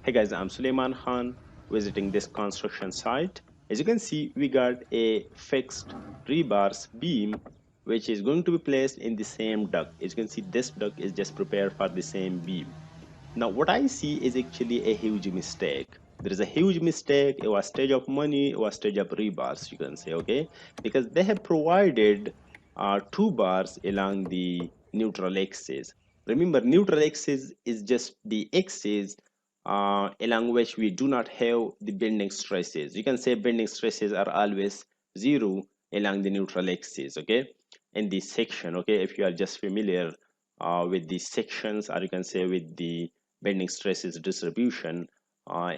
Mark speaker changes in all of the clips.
Speaker 1: Hey guys, I'm Suleiman Khan visiting this construction site. As you can see, we got a fixed rebars beam which is going to be placed in the same duct. As you can see, this duct is just prepared for the same beam. Now, what I see is actually a huge mistake. There is a huge mistake, a wastage of money, a wastage of rebars, you can say, okay? Because they have provided two bars along the neutral axis. Remember, neutral axis is just the axis along which we do not have the bending stresses. You can say bending stresses are always zero along the neutral axis, okay? In this section, okay? If you are just familiar with the sections, or you can say with the bending stresses distribution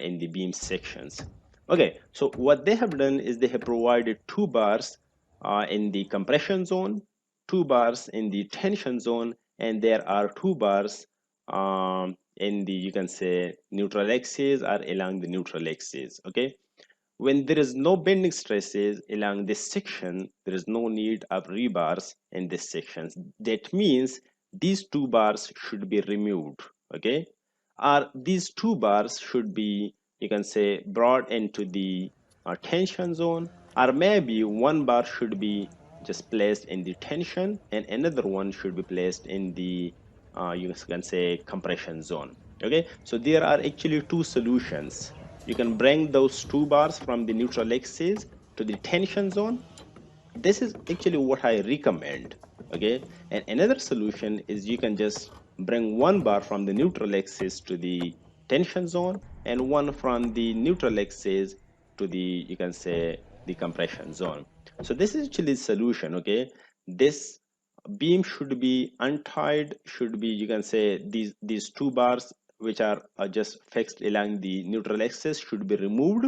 Speaker 1: in the beam sections. Okay, so what they have done is they have provided two bars in the compression zone, two bars in the tension zone, and there are two bars in the, you can say, neutral axis or along the neutral axis. Okay, when there is no bending stresses along this section, there is no need of rebars in this section. That means these two bars should be removed. Okay, or these two bars should be, you can say, brought into the tension zone, or maybe one bar should be just placed in the tension and another one should be placed in the you can say compression zone. Okay, so there are actually two solutions. You can bring those two bars from the neutral axis to the tension zone. This is actually what I recommend. Okay, and another solution is you can just bring one bar from the neutral axis to the tension zone and one from the neutral axis to the, you can say, the compression zone. So this is actually the solution. Okay, this beam should be untied, should be, you can say, these two bars which are just fixed along the neutral axis should be removed.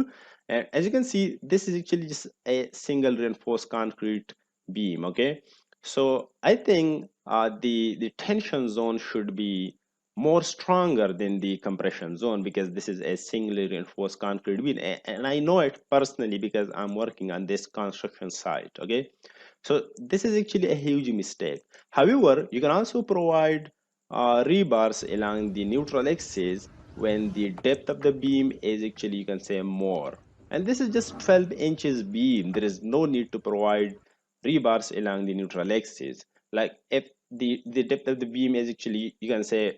Speaker 1: And as you can see, this is actually just a single reinforced concrete beam. Okay, so I think the tension zone should be more stronger than the compression zone because this is a singly reinforced concrete beam, and I know it personally because I'm working on this construction site. Okay, so this is actually a huge mistake. However, you can also provide rebars along the neutral axis when the depth of the beam is actually, you can say, more. And this is just 12 inches beam. There is no need to provide rebars along the neutral axis. Like if the depth of the beam is actually, you can say,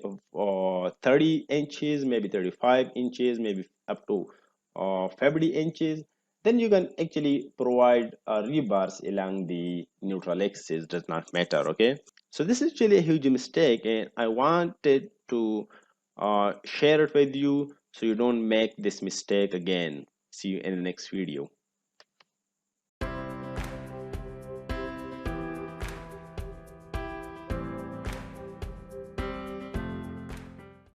Speaker 1: 30 inches, maybe 35 inches, maybe up to 50 inches, then you can actually provide rebars along the neutral axis, does not matter. Okay, so this is actually a huge mistake and I wanted to share it with you so you don't make this mistake again. See you in the next video.